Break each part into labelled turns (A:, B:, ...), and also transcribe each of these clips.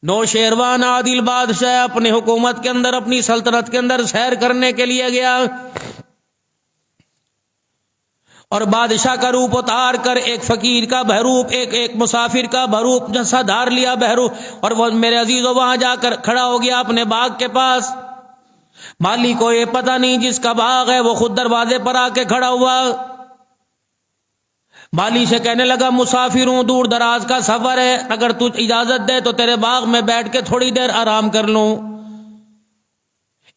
A: نوشیروان عادل بادشاہ اپنے حکومت کے اندر، اپنی سلطنت کے اندر سیر کرنے کے لیے گیا، اور بادشاہ کا روپ اتار کر ایک فقیر کا بہروپ، ایک مسافر کا بہروپ جیسا دھار لیا بہروپ، اور وہ میرے عزیزو وہاں جا کر کھڑا ہو گیا اپنے باغ کے پاس۔ مالی کو یہ پتہ نہیں جس کا باغ ہے وہ خود دروازے پر آ کے کھڑا ہوا۔ مالی سے کہنے لگا مسافر ہوں، دور دراز کا سفر ہے، اگر تو اجازت دے تو تیرے باغ میں بیٹھ کے تھوڑی دیر آرام کر لوں۔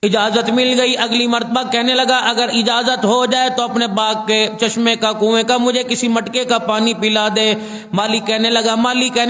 A: اجازت مل گئی۔ اگلی مرتبہ کہنے لگا اگر اجازت ہو جائے تو اپنے باغ کے چشمے کا، کنویں کا مجھے کسی مٹکے کا پانی پلا دے۔ مالی کہنے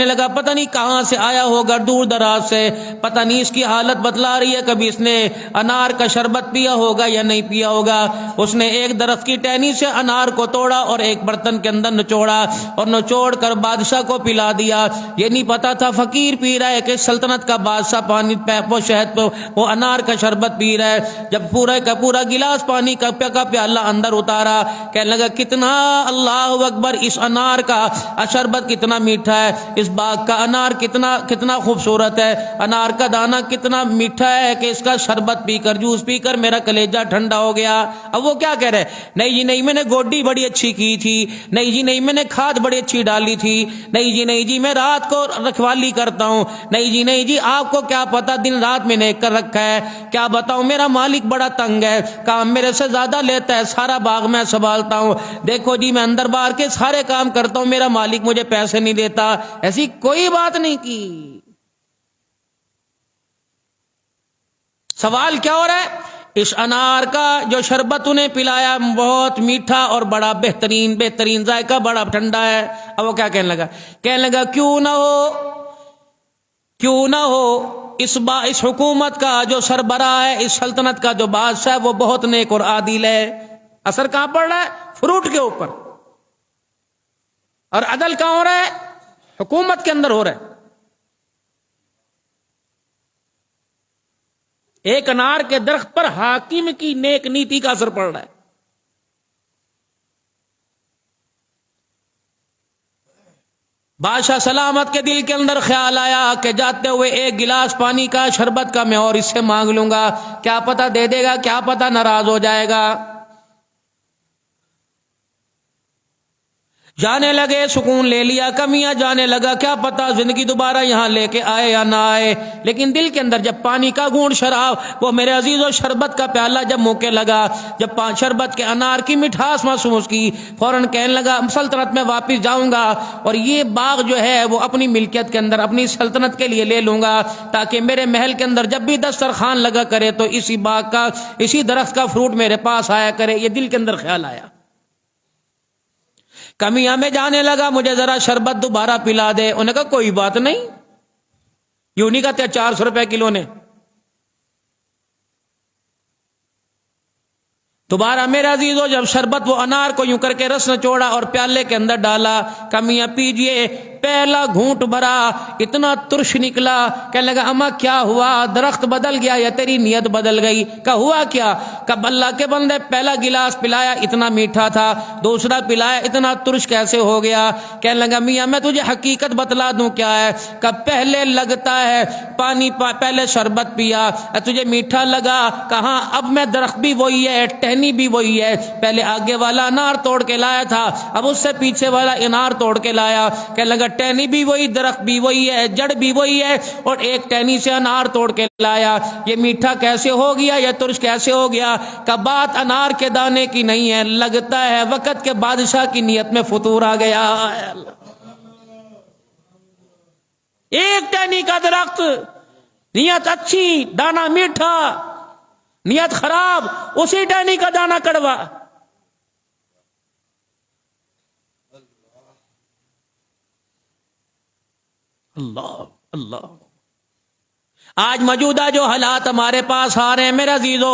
A: لگا پتہ نہیں کہاں سے آیا ہوگا، دور دراز سے، پتہ نہیں اس کی حالت بتلا رہی ہے، کبھی اس نے انار کا شربت پیا ہوگا یا نہیں پیا ہوگا۔ اس نے ایک درخت کی ٹہنی سے انار کو توڑا اور ایک برتن کے اندر نچوڑا، اور نچوڑ کر بادشاہ کو پلا دیا۔ یہ نہیں پتا تھا فقیر پی رہا ہے کہ سلطنت کا بادشاہ پانی وہ شہد وہ انار کا شربت پی رہا ہے۔ جب پورا کا پورا گلاس پانی کا پیالہ اندر اتارا، کہنے لگا کتنا، اللہ اکبر، اس انار کا شربت کتنا میٹھا ہے، اس باغ کا انار کتنا خوبصورت ہے، انار کا دانہ کتنا میٹھا ہے کہ اس کا شربت پی کر، جوس پی کر میرا کلیجہ ٹھنڈا ہو گیا۔ اب وہ کیا کہہ رہے، نہیں جی نہیں، میں نے گوڈی بڑی اچھی کی تھی، نہیں جی نہیں، میں نے کھاد بڑی اچھی ڈالی تھی، نہیں جی نہیں جی، میں رات کو رکھوالی کرتا ہوں، نہیں جی آپ کو کیا پتا دن رات میں نے کر رکھا ہے، کیا بتاؤں، میرا مالک بڑا تنگ ہے، کام میرے سے زیادہ لیتا ہے، سارا باغ میں سنبھالتا ہوں، دیکھو جی میں اندر باہر کے سارے کام کرتا ہوں، میرا مالک مجھے پیسے نہیں دیتا۔ ایسی کوئی بات نہیں کی۔ سوال کیا ہو رہا ہے، اس انار کا جو شربت انہیں پلایا بہت میٹھا اور بڑا بہترین ذائقہ، بڑا ٹھنڈا ہے۔ اب وہ کیا کہنے لگا کیوں نہ ہو اس حکومت کا جو سربراہ ہے، اس سلطنت کا جو بادشاہ ہے، وہ بہت نیک اور عادل ہے۔ اثر کہاں پڑ رہا ہے؟ فروٹ کے اوپر۔ اور عدل کہاں ہو رہا ہے؟ حکومت کے اندر ہو رہا ہے۔ ایک انار کے درخت پر حاکم کی نیک نیتی کا اثر پڑ رہا ہے۔ بادشاہ سلامت کے دل کے اندر خیال آیا کہ جاتے ہوئے ایک گلاس پانی کا، شربت کا، میں اور اس سے مانگ لوں گا، کیا پتہ دے دے گا، کیا پتہ ناراض ہو جائے گا۔ جانے لگے، سکون لے لیا، کمیاں جانے لگا، کیا پتا زندگی دوبارہ یہاں لے کے آئے یا نہ آئے۔ لیکن دل کے اندر جب پانی کا گھونٹ شراب، وہ میرے عزیزو شربت کا پیالہ جب منہ کے لگا، جب شربت کے انار کی مٹھاس محسوس کی، فوراً کہنے لگا سلطنت میں واپس جاؤں گا اور یہ باغ جو ہے وہ اپنی ملکیت کے اندر اپنی سلطنت کے لیے لے لوں گا، تاکہ میرے محل کے اندر جب بھی دسترخوان لگا کرے تو اسی باغ کا، اسی درخت کا فروٹ میرے پاس آیا کرے۔ یہ دل کے اندر خیال آیا۔ کمیاں میں جانے لگا، مجھے ذرا شربت دوبارہ پلا دے۔ انہوں نے کہا کوئی بات نہیں، یوں نہیں کہتے 400 روپے کلو نے۔ دوبارہ میرے عزیزو جب شربت وہ انار کو یوں کر کے رس نچوڑا اور پیالے کے اندر ڈالا، کمیاں پیجئے، پہلا گھونٹ بھرا، اتنا ترش نکلا، کہنے لگا اما کیا ہوا، درخت بدل گیا یا تیری نیت بدل گئی؟ کہا ہوا کیا؟ کہا اللہ کے بندے پہلا گلاس پلایا اتنا میٹھا تھا، دوسرا پلایا اتنا ترش کیسے ہو گیا؟ کہنے لگا میاں میں تجھے حقیقت بتلا دوں کیا ہے؟ کہا پہلے لگتا ہے پانی پہلے شربت پیا تجھے میٹھا لگا، کہاں اب میں درخت بھی وہی ہے، ٹہنی بھی وہی ہے، پہلے آگے والا انار توڑ کے لایا تھا، اب اس سے پیچھے والا انار توڑ کے لایا۔ کہنے لگا ٹہنی بھی وہی، درخت بھی وہی ہے، جڑ بھی وہی ہے، اور ایک ٹہنی سے انار توڑ کے لایا، یہ میٹھا کیسے ہو گیا، یہ ترش کیسے ہو گیا؟ کہ بات انار کے دانے کی نہیں ہے، لگتا ہے وقت کے بادشاہ کی نیت میں فطور آ گیا۔ ایک ٹہنی کا درخت، نیت اچھی، دانا میٹھا، نیت خراب، اسی ٹہنی کا دانا کڑوا۔ اللہ اللہ، آج موجودہ جو حالات ہمارے پاس آ رہے ہیں میرے عزیزو،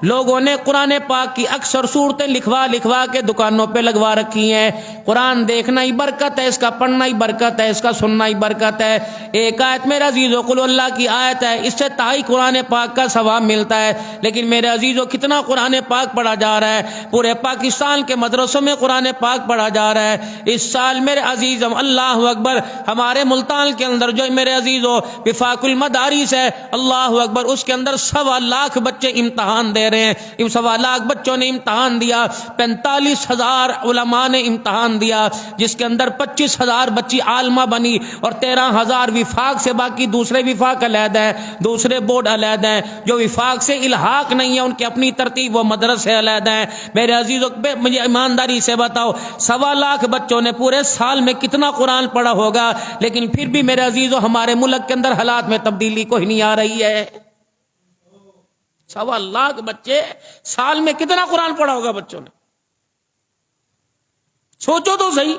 A: لوگوں نے قرآن پاک کی اکثر صورتیں لکھوا کے دکانوں پہ لگوا رکھی ہیں۔ قرآن دیکھنا ہی برکت ہے، اس کا پڑھنا ہی برکت ہے، اس کا سننا ہی برکت ہے۔ ایک آیت میرے عزیزو قل اللہ کی آیت ہے، اس سے تائی قرآن پاک کا ثواب ملتا ہے، لیکن میرے عزیزو کتنا قرآن پاک پڑھا جا رہا ہے؟ پورے پاکستان کے مدرسوں میں قرآن پاک پڑھا جا رہا ہے۔ اس سال میرے عزیزم اللہ اکبر ہمارے ملتان کے اندر جو میرے عزیزو وفاق المدارس ہے، اللہ اکبر، اس کے اندر 1.25 لاکھ بچے امتحان دے رہے ہیں۔ 1.25 لاکھ بچوں نے امتحان دیا، 45,000 علماء نے امتحان دیا، جس کے اندر 25,000 بچی عالمہ بنی اور 13,000 وفاق سے، باقی دوسرے وفاق علیحدہ ہیں، دوسرے بورڈ علیحدہ ہیں۔ جو وفاق سے الحاق نہیں ہے ان کی اپنی ترتیب و مدرسے علیحدہ ہیں۔ میرے عزیزوں مجھے ایمانداری سے بتاؤ 1.25 لاکھ بچوں نے پورے سال میں کتنا قرآن پڑھا ہوگا؟ لیکن پھر بھی میرے عزیزوں ہمارے ملک کے اندر حالات میں تبدیلی کوئی نہیں آ رہی ہے۔ 1.25 لاکھ بچے سال میں کتنا قرآن پڑھا ہوگا بچوں نے؟ سوچو تو صحیح۔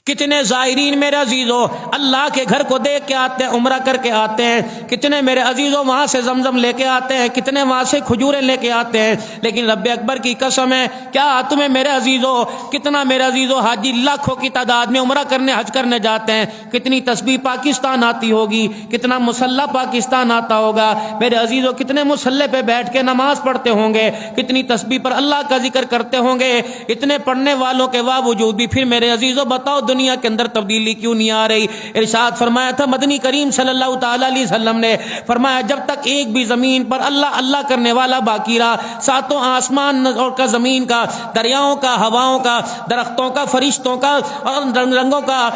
A: کتنے زائرین میرے عزیزو اللہ کے گھر کو دیکھ کے آتے ہیں، عمرہ کر کے آتے ہیں، کتنے میرے عزیزو وہاں سے زمزم لے کے آتے ہیں، کتنے وہاں سے کھجوریں لے کے آتے ہیں، لیکن رب اکبر کی قسم ہے، کیا تمہیں میرے عزیزو کتنا میرے عزیزو حاجی لاکھوں کی تعداد میں عمرہ کرنے حج کرنے جاتے ہیں، کتنی تسبیح پاکستان آتی ہوگی، کتنا مصلی پاکستان آتا ہوگا میرے عزیزو، کتنے مصلی پہ بیٹھ کے نماز پڑھتے ہوں گے، کتنی تسبیح پر اللہ کا ذکر کرتے ہوں گے، اتنے پڑھنے والوں کے باوجود بھی پھر میرے عزیزو بتاؤ دنیا کے اندر تبدیلی کیوں نہیں آ رہی؟ ارشاد فرمایا تھا مدنی کریم صلی اللہ تعالی علیہ وسلم نے، فرمایا جب تک ایک بھی زمین پر اللہ اللہ کرنے والا باقی رہا، ساتوں آسمان اور کا زمین کا، دریاؤں کا، ہواؤں کا، درختوں کا، فرشتوں کا اور رنگ رنگوں کا،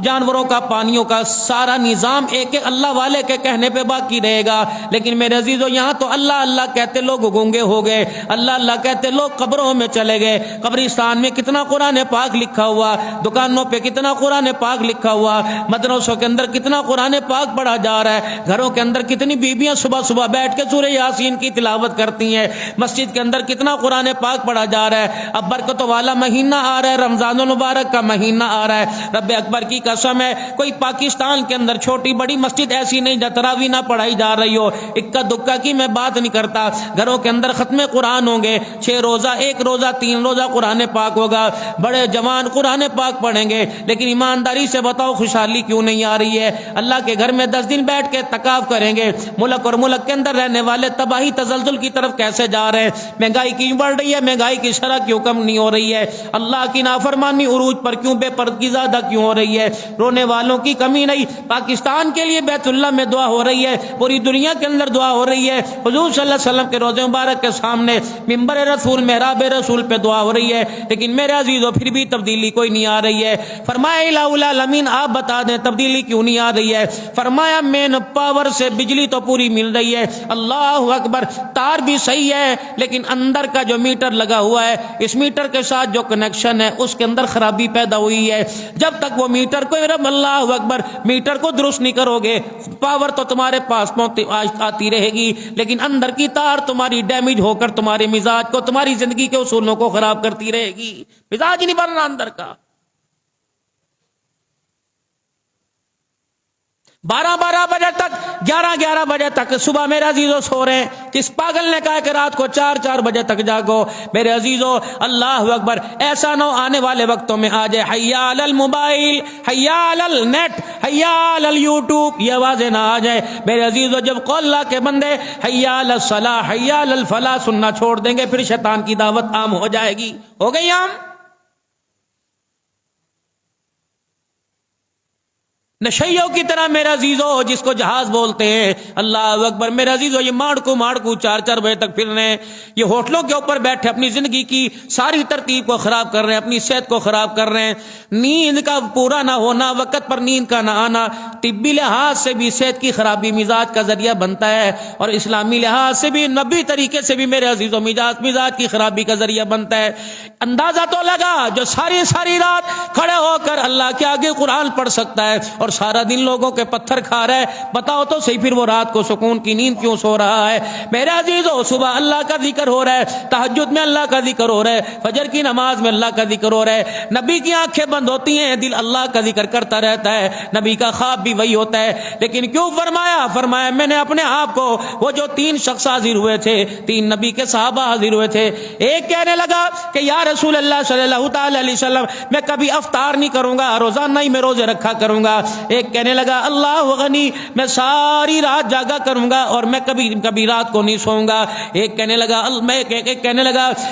A: جانوروں کا، پانیوں کا، سارا نظام ایک اللہ والے کے کہنے پہ باقی رہے گا۔ لیکن میرے عزیزو یہاں تو اللہ اللہ کہتے لوگ گونگے ہو گئے، اللہ اللہ کہتے لوگ قبروں میں چلے گئے۔ قبرستان میں کتنا قرآن پاک لکھا ہوا، دکانوں پہ کتنا قرآن پاک لکھا ہوا، مدرسوں کے اندر کتنا قرآن پاک پڑھا جا رہا ہے، گھروں کے اندر کتنی بیویاں صبح صبح بیٹھ کے سورہ یاسین کی تلاوت کرتی ہیں، مسجد کے اندر کتنا قرآن پاک پڑھا جا رہا ہے۔ اب برکتوں والا مہینہ آ رہا ہے، رمضان المبارک کا مہینہ آ رہا ہے، رب اکبر کی قسم ہے کوئی پاکستان کے اندر چھوٹی بڑی مسجد ایسی نہیں جہاں تراویح نہ پڑھائی جا رہی ہو، اکا دکا کی میں بات نہیں کرتا، گھروں کے اندر ختم قرآن ہوں گے، 6 روزہ 1 روزہ 3 روزہ قرآن پاک ہوگا، بڑے جوان قرآن پاک پڑھیں گے، لیکن ایمانداری سے بتاؤ خوشحالی کیوں نہیں آ رہی ہے؟ اللہ کے گھر میں 10 دن بیٹھ کے اعتکاف کریں گے، ملک اور ملک کے اندر رہنے والے تباہی تزلزل کی طرف کیسے جا رہے ہیں؟ مہنگائی کیوں بڑھ رہی ہے؟ مہنگائی کی شرح کیوں کم نہیں ہو رہی ہے؟ اللہ کی نافرمانی عروج پر کیوں بے پردگی زیادہ کیوں ہو رہی ہے؟ رونے والوں کی کمی نہیں، پاکستان کے لیے بیت اللہ میں دعا ہو رہی ہے، پوری دنیا کے اندر دعا ہو رہی ہے، حضور صلی اللہ علیہ وسلم کے روضہ مبارک کے سامنے منبر رسول محراب رسول پہ دعا ہو رہی ہے، لیکن میرے عزیزو پھر بھی تبدیلی کوئی نہیں آ رہی ہے۔ فرمایا الہ العالمین آپ بتا دیں تبدیلی کیوں نہیں آ رہی ہے؟ فرمایا مین پاور سے بجلی تو پوری مل رہی ہے، اللہ اکبر، تار بھی صحیح ہے، لیکن اندر کا جو میٹر لگا ہوا ہے، اس میٹر کے ساتھ جو کنیکشن ہے اس کے اندر خرابی پیدا ہوئی ہے۔ جب تک وہ میٹر کو اللہ اکبر میٹر کو درست نہیں کرو گے، پاور تو تمہارے پاس آتی رہے گی، لیکن اندر کی تار تمہاری ڈیمیج ہو کر تمہارے مزاج کو، تمہاری زندگی کے اصولوں کو خراب کرتی رہے گی، مزاج نہیں بننا اندر کا۔ 12 بجے تک، 11 بجے تک صبح میرے عزیزو سو رہے ہیں، کس پاگل نے کہا کہ رات کو 4 بجے تک جاگو؟ میرے عزیزو اللہ اکبر، ایسا نہ آنے والے وقتوں میں آ جائے حیا علی الموبائل، حیا علی النیٹ، حیا علی الیوٹیوب، یہ آوازیں نہ آ جائے میرے عزیزو، جب قول اللہ کے بندے حیا علی الصلاح حیا علی الفلاح سننا چھوڑ دیں گے، پھر شیطان کی دعوت عام ہو جائے گی۔ ہو گئی عام؟ نشیوں کی طرح میرے عزیزو، جس کو جہاز بولتے ہیں، اللہ اکبر میرے عزیزو، یہ ماڑکو 4 بجے تک پھر رہے ہیں، یہ ہوٹلوں کے اوپر بیٹھے اپنی زندگی کی ساری ترتیب کو خراب کر رہے ہیں، اپنی صحت کو خراب کر رہے ہیں، نیند کا پورا نہ ہونا، وقت پر نیند کا نہ آنا، طبی لحاظ سے بھی صحت کی خرابی مزاج کا ذریعہ بنتا ہے، اور اسلامی لحاظ سے بھی نبی طریقے سے بھی میرے عزیزو مزاج کی خرابی کا ذریعہ بنتا ہے۔ اندازہ تو لگا جو ساری رات کھڑے ہو کر اللہ کے آگے قرآن پڑھ سکتا ہے اور اور سارا دن لوگوں کے پتھر کھا رہا ہے، بتاؤ تو صحیح پھر وہ رات کو سکون کی نیند کیوں سو رہا ہے؟ میرے عزیزو، صبح اللہ کا ذکر ہو رہا ہے، تہجد میں اللہ کا ذکر ہو رہا ہے، فجر کی نماز میں اللہ کا ذکر ہو رہا ہے، نبی کی آنکھیں بند ہوتی ہیں، دل اللہ کا ذکر کرتا رہتا ہے، نبی کا خواب بھی وہی ہوتا ہے۔ لیکن کیوں فرمایا میں نے اپنے آپ کو، وہ جو 3 شخص حاضر ہوئے تھے، 3 نبی کے صحابہ حاضر ہوئے تھے، ایک کہنے لگا کہ یا رسول اللہ صلی اللہ تعالی علیہ وسلم، میں کبھی افطار نہیں کروں گا، روزانہ ہی میں روزے رکھا کروں گا۔ ایک کہنے لگا اللہ غنی، میں ساری رات جاگا کروں گا اور میں کبھی رات کو نہیں سوؤں گا۔ ایک کہنے لگا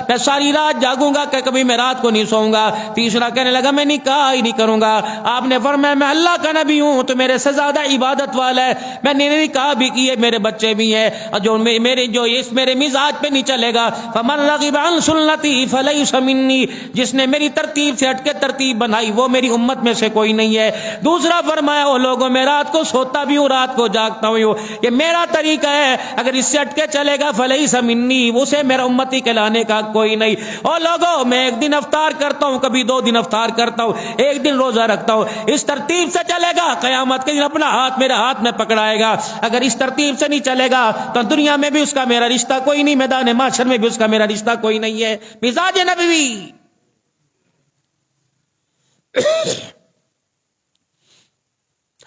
A: میں ساری رات جاگوں گا کہ کبھی میں رات کو نہیں سوؤں گا۔ تیسرا کہنے لگا میں نکاح ہی نہیں کروں گا۔ آپ نے فرمایا میں اللہ کا نبی ہوں تو میرے سے زیادہ عبادت والا ہے، میں نے نکاح بھی کیے، میرے بچے بھی ہیں، اور جو میرے مزاج پہ نہیں چلے گا، فمن رغب عن سنتی فلیس منی، جس نے میری ترتیب سے ہٹ کے ترتیب بنائی وہ میری امت میں سے کوئی نہیں ہے۔ دوسرا فرمایا او لوگوں، میں رات کو سوتا بھی ہوں، رات کو جاگتا ہوں، یہ میرا طریقہ ہے، اگر اس سے ہٹ کے چلے گا فلیس منی، اسے میرا امتی کہلانے کا کوئی نہیں۔ او لوگوں، میں ایک دن افطار کرتا ہوں، کبھی 2 دن افطار کرتا ہوں، ایک دن روزہ رکھتا ہوں، اس ترتیب سے چلے گا قیامت کے دن اپنا ہاتھ میرے ہاتھ میں پکڑائے گا۔ اگر اس ترتیب سے نہیں چلے گا تو دنیا میں بھی اس کا میرا رشتہ کوئی نہیں، میدان محشر میں بھی اس کا میرا رشتہ کوئی نہیں ہے۔ مزاج نبوی۔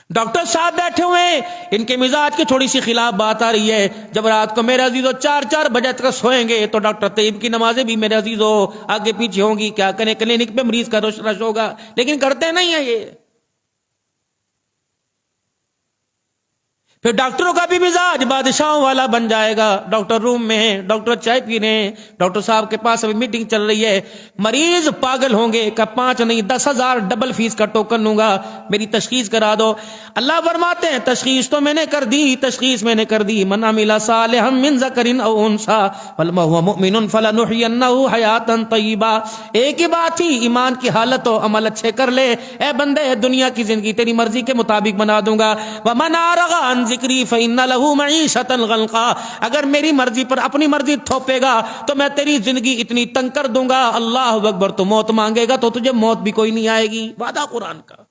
A: ڈاکٹر صاحب بیٹھے ہوئے ہیں، ان کے مزاج کی تھوڑی سی خلاف بات آ رہی ہے، جب رات کو میرے عزیزو 4 بجے تک سوئیں گے تو ڈاکٹر طیب کی نمازیں بھی میرے عزیزو آگے پیچھے ہوں گی، کیا کریں، کلینک پہ مریض کا رش ہوگا، لیکن کرتے نہیں ہیں یہ۔ پھر ڈاکٹروں کا بھی مزاج بادشاہوں والا بن جائے گا، ڈاکٹر روم میں ہیں، ڈاکٹر چائے پی رہے ہیں، ڈاکٹر صاحب کے پاس ابھی میٹنگ چل رہی ہے، مریض پاگل ہوں گے کہ 5 نہیں 10,000 ڈبل فیس کا ٹوکن لوں گا، میری تشخیص کرا دو۔ اللہ فرماتے ہیں تشخیص تو میں نے کر دی، من عمل صالحا من ذکر او انثی وهو مؤمن فلنحینہ حیاتا طیبہ۔ ایک ہی بات تھی، ایمان کی حالت و عمل اچھے کر لے، اے بندے دنیا کی زندگی تیری مرضی کے مطابق بنا دوں گا۔ ومن اعرض عن ذکری فإن له معیشۃ ضنکا، اگر میری مرضی پر اپنی مرضی تھوپے گا تو میں تیری زندگی اتنی تنگ کر دوں گا، اللہ اکبر، تو موت مانگے گا تو تجھے موت بھی کوئی نہیں آئے گی، وعدہ قرآن کا۔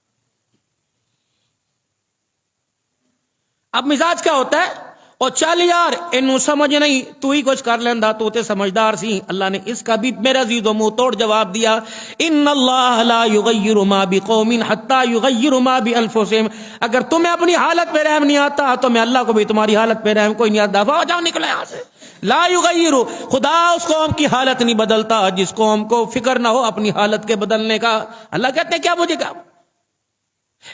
A: اب مزاج کیا ہوتا ہے؟ اور چل یار انو سمجھ نہیں، تو ہی کچھ کر لیندا، تو تے سمجھدار سی۔ اللہ نے اس کا بھی میرا عزیزو منہ توڑ جواب دیا، ان اللہ لا یغیر ما بقوم حتی یغیر ما بانفسہم، اگر تمہیں اپنی حالت پہ رحم نہیں آتا تو میں اللہ کو بھی تمہاری حالت پہ رحم کوئی نہیں آتا۔ دفعہ ہو جاؤ، نکلو یہاں سے۔ لا یغیر، خدا اس قوم کی حالت نہیں بدلتا جس قوم کو فکر نہ ہو اپنی حالت کے بدلنے کا۔ اللہ کہتے ہیں کیا مجھے کہا،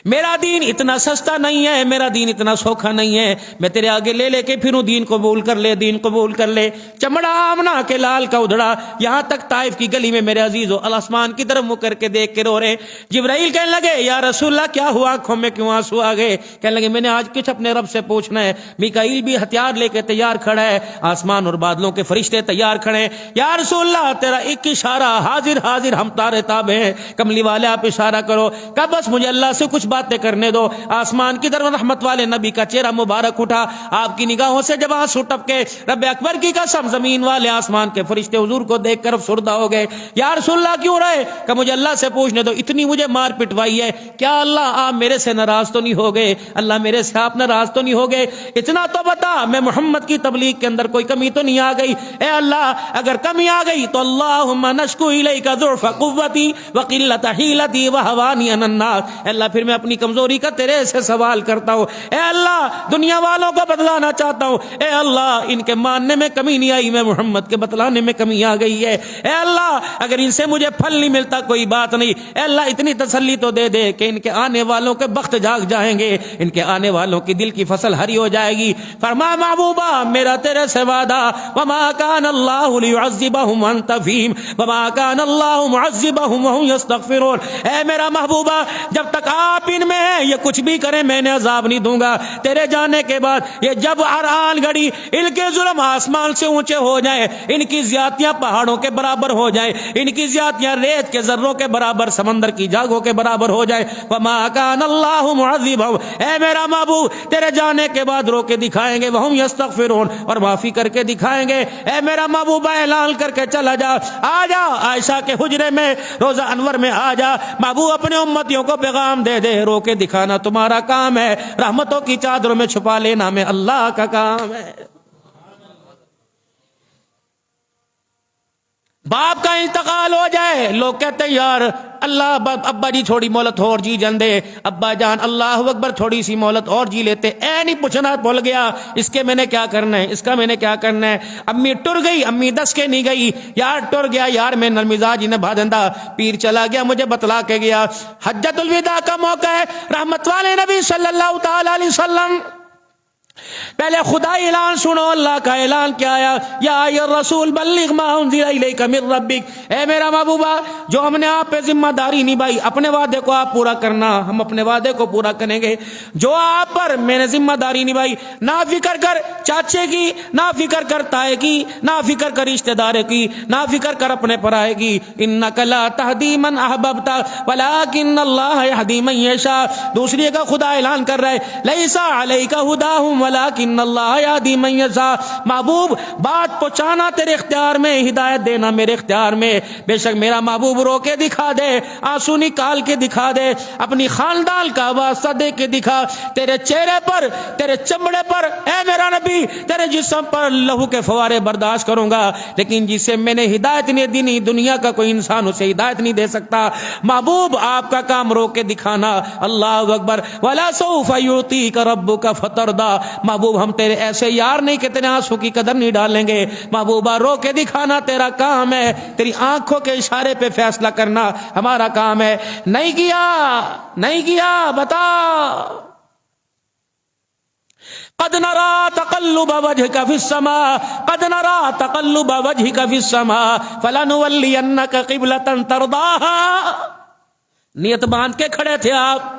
A: میرا دین اتنا سستا نہیں ہے، میرا دین اتنا سوکھا نہیں ہے، میں تیرے آگے لے کے پھروں، دین قبول کر لے، دین قبول کر لے۔ چمڑا آمنا کے لال کا ادھڑا، یہاں تک طائف کی گلی میں میرے عزیزو آسمان کی طرف منہ کر کے دیکھ کے رو رہے۔ جبرائیل کہنے لگے یا رسول اللہ کیا ہوا، آنکھوں میں کیوں آنسو آ گئے؟ کہنے لگے میں نے آج کچھ اپنے رب سے پوچھنا ہے۔ میکائیل بھی ہتھیار لے کے تیار کھڑا ہے، آسمان اور بادلوں کے فرشتے تیار کھڑے ہیں۔ یا رسول اللہ تیرا ایک اشارہ، حاضر حاضر ہم تارے تابع ہیں، کملی والے آپ اشارہ کرو، کہ بس مجھے اللہ سے کچھ باتیں کرنے دو۔ آسمان کی طرف رحمت والے نبی کا چہرہ مبارک اٹھا، آپ کی نگاہوں سے جب آنسو ٹپکے، رب اکبر کی قسم زمین والے آسمان کے فرشتے حضور کو دیکھ کر افسردہ ہو گئے۔ یا رسول اللہ کیوں رہے؟ کہ مجھے اللہ سے پوچھنے دو، اتنی مجھے مار پٹوائی ہے، کیا اللہ آپ میرے سے ناراض تو نہیں ہو گئے؟ اللہ میرے سے آپ ناراض تو نہیں ہو گئے؟ اتنا تو بتا میں محمد کی تبلیغ کے اندر کوئی کمی تو نہیں آ گئی؟ اے اللہ اگر کمی آ گئی تو اللہم نشکو الیک ضعف قوتی وقلت حیلتی وہوانی علی الناس، اللہ پھر میں اپنی کمزوری کا تیرے سے سوال کرتا ہوں۔ اے اللہ دنیا والوں کو بتلانا چاہتا ہوں، اے اللہ ان کے ماننے میں کمی نہیں آئی، میں محمد کے بتلانے میں کمی آ گئی ہے۔ اے اللہ اگر ان سے مجھے پھل نہیں ملتا کوئی بات نہیں، اے اللہ اتنی تسلی تو دے دے کہ ان کے آنے والوں کے بخت جاگ جائیں گے، ان کے آنے والوں کی دل کی فصل ہری ہو جائے گی۔ فرما محبوبہ میرا تیرے سے وعدہ، وما کان اللہ لیعذبہم وانت فیہم وما کان اللہ معذبہم وہم یستغفرون۔ اے میرا محبوبہ جب تک آپ ان میں ہیں یہ کچھ بھی کریں میں نے عذاب نہیں دوں گا، تیرے جانے کے بعد یہ جب آن گھڑی ان کے ظلم آسمان سے اونچے ہو جائیں، ان کی زیادتیاں پہاڑوں کے برابر ہو جائیں، ان کی زیادتیاں ریت کے ذروں کے برابر، سمندر کی جاگوں کے برابر ہو جائیں، وما کان اللہ معذبہم، اے میرا محبوب تیرے جانے کے بعد رو کے دکھائیں گے، وہم یستغفرون، اور معافی کر کے دکھائیں گے۔ اے میرا محبوب اعلان کر کے چلا جا، آ جا عائشہ کے حجرے میں، روزہ انور میں آ جا، محبوب اپنے امتیوں کو پیغام دے دے، رو کے دکھانا تمہارا کام ہے، رحمتوں کی چادروں میں چھپا لینا میں اللہ کا کام ہے۔ باپ کا انتقال ہو جائے، لوگ کہتے ہیں یار اللہ ابا جی تھوڑی مہلت اور جی جندے، ابا جان اللہ اکبر تھوڑی سی مہلت اور جی لیتے، نہیں پوچھنا بھول گیا اس کے میں نے کیا کرنا ہے، اس کا میں نے کیا کرنا ہے۔ امی ٹر گئی، امی دس کے نہیں گئی، یار ٹر گیا یار میں نرمزاج نے بھادندہ، پیر چلا گیا مجھے بتلا کے گیا۔ حجۃ الوداع کا موقع ہے، رحمت والے نبی صلی اللہ تعالی علیہ وسلم پہلے خدا اعلان سنو، اللہ کا اعلان کیا آیا، یا ایھا الرسول بلغ ما انزل الیک من ربک، اے میرا محبوبہ جو ہم نے آپ پہ ذمہ داری نبھائی، اپنے وعدے کو آپ پورا کرنا، ہم اپنے وعدے کو پورا کریں گے، جو آپ پر میں نے ذمہ داری نبھائی، نہ فکر کر چاچے کی، نہ فکر کر تائے کی، نہ فکر کر رشتہ دار کی، نہ فکر کر اپنے پرائے کی، انک لا تہدی من احببت ولکن اللہ یہدی من یشاء۔ دوسری کا خدا اعلان کر رہا ہے، لیس علیک ھداھم ولکن اللہ یہدی من یشاء۔ محبوب بات پہنچانا تیرے اختیار میں، ہدایت دینا میرے اختیار میں، بے شک میرا محبوب رو کے دکھا دے، آنسو نکال کے دکھا دے، اپنی خاندان کا واسطہ دے کے دکھا، تیرے چہرے پر تیرے چمڑے پر اے میرا نبی تیرے جسم پر لہو کے فوارے برداشت کروں گا، لیکن جسے میں نے ہدایت نہیں دی، دنیا کا کوئی انسان اسے ہدایت نہیں دے سکتا۔ محبوب آپ کا کام رو کے دکھانا، اللہ اکبر۔ وَلَا سَوْفَ يُعْطِيكَ رَبُّكَ فَتَرْضَىٰ۔ محبوب ہم تیرے ایسے یار نہیں کہ تیرے آنسو کی قدر نہیں ڈالیں گے، محبوبہ رو کے دکھانا تیرا کام ہے، تیری آنکھوں کے اشارے پہ فیصلہ کرنا ہمارا کام ہے۔ نہیں کیا نہیں کیا بتا۔ قد نرى تقلب وجهك في السماء قد نرى تقلب وجهك في السماء فلنولينك قبلة ترضاها۔ نیت باندھ کے کھڑے تھے آپ،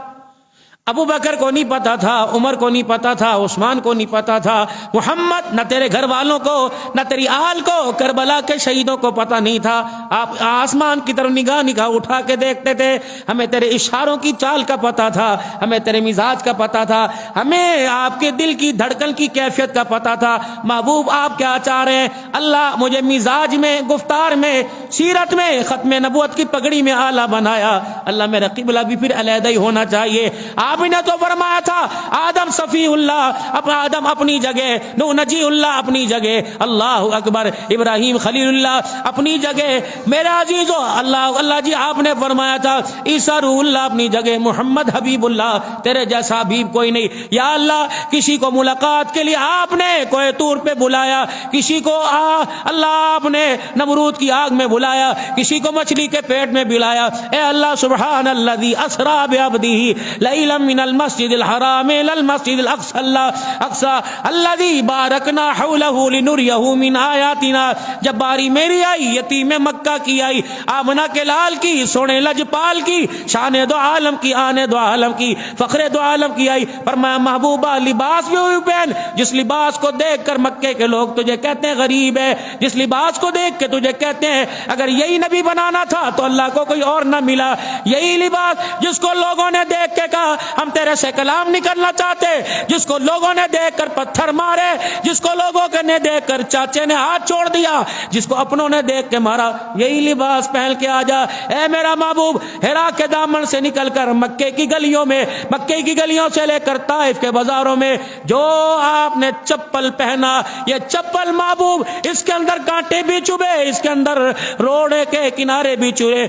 A: ابو بکر کو نہیں پتا تھا، عمر کو نہیں پتا تھا، عثمان کو نہیں پتا تھا، محمد نہ تیرے گھر والوں کو نہ تیری آل کو، کربلا کے شہیدوں کو پتا نہیں تھا۔ آپ آسمان کی طرف نگاہ اٹھا کے دیکھتے تھے، ہمیں تیرے اشاروں کی چال کا پتا تھا، ہمیں تیرے مزاج کا پتا تھا، ہمیں آپ کے دل کی دھڑکن کی کیفیت کا پتا تھا۔ محبوب آپ کیا چاہ رہے ہیں؟ اللہ مجھے مزاج میں، گفتار میں، سیرت میں، ختم نبوت کی پگڑی میں اعلیٰ بنایا، اللہ میرا قبلہ بھی پھر علیحدہ ہی ہونا چاہیے۔ آپ نے تو فرمایا تھا آدم صفی اللہ، آدم اپنی جگہ، نوح نجی اللہ اپنی جگہ، اللہ اکبر، ابراہیم خلیل اللہ اپنی جگہ، میرے عزیزو اللہ جی آپ نے فرمایا تھا عیسیٰ روح اللہ اپنی جگہ، محمد حبیب اللہ، تیرے جیسا حبیب کوئی نہیں۔ یا اللہ کسی کو ملاقات کے لیے آپ نے کوہ طور پہ بلایا، کسی کو اللہ آپ نے نمرود کی آگ میں بلایا، کسی کو مچھلی کے پیٹ میں بلایا۔ اے اللہ سبحان الذی اسریٰ بعبدہ لیلا من المسجد الحرام الى المسجد الاقصى الذي باركنا حوله لنريه من آیاتنا۔ جب باری میری آئی، یتیم مکہ کی آئی، آمنہ کے لال کی، سونے لجپال کی، شان دو عالم کی، آنے دو عالم کی، فخر دو عالم کی آئی، فرمایا محبوبہ لباس بھی ہوئی پہن، جس لباس کو دیکھ کر مکے کے لوگ تجھے کہتے ہیں غریب ہے، جس لباس کو دیکھ کے تجھے کہتے ہیں اگر یہی نبی بنانا تھا تو اللہ کو کوئی اور نہ ملا، یہی لباس جس کو لوگوں نے دیکھ کے کہا ہم تیرے سے کلام نہیں کرنا چاہتے، جس کو لوگوں نے دیکھ کر پتھر مارے، جس کو لوگوں نے دیکھ کر چاچے نے ہاتھ چھوڑ دیا، جس کو اپنوں نے دیکھ کے مارا، یہی لباس پہن کے آ جا۔ اے میرا محبوب ہرا کے دامن سے نکل کر مکے کی گلیوں میں، مکے کی گلیوں سے لے کر طائف کے بازاروں میں جو آپ نے چپل پہنا، یہ چپل محبوب اس کے اندر کانٹے بھی چبھے، اس کے اندر روڑے کے کنارے بھی چبھے،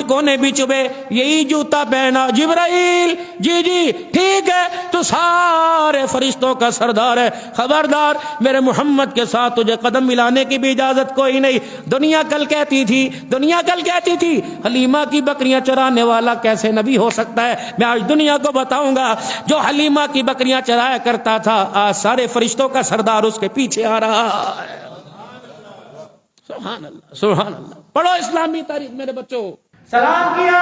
A: کونے بھی چبھے، یہی جوتا پہنا۔ جبرائیل جی ٹھیک ہے تو سارے فرشتوں کا سردار ہے، خبردار میرے محمد کے ساتھ تجھے قدم ملانے کی بھی اجازت کوئی نہیں۔ دنیا کل کہتی تھی حلیمہ کی بکریاں چرانے والا کیسے نبی ہو سکتا ہے؟ میں آج دنیا کو بتاؤں گا جو حلیمہ کی بکریاں چرایا کرتا تھا آج سارے فرشتوں کا سردار اس کے پیچھے آ رہا ہے۔ سبحان اللہ سبحان اللہ۔ پڑھو اسلامی تاریخ میرے بچوں، سلام کیا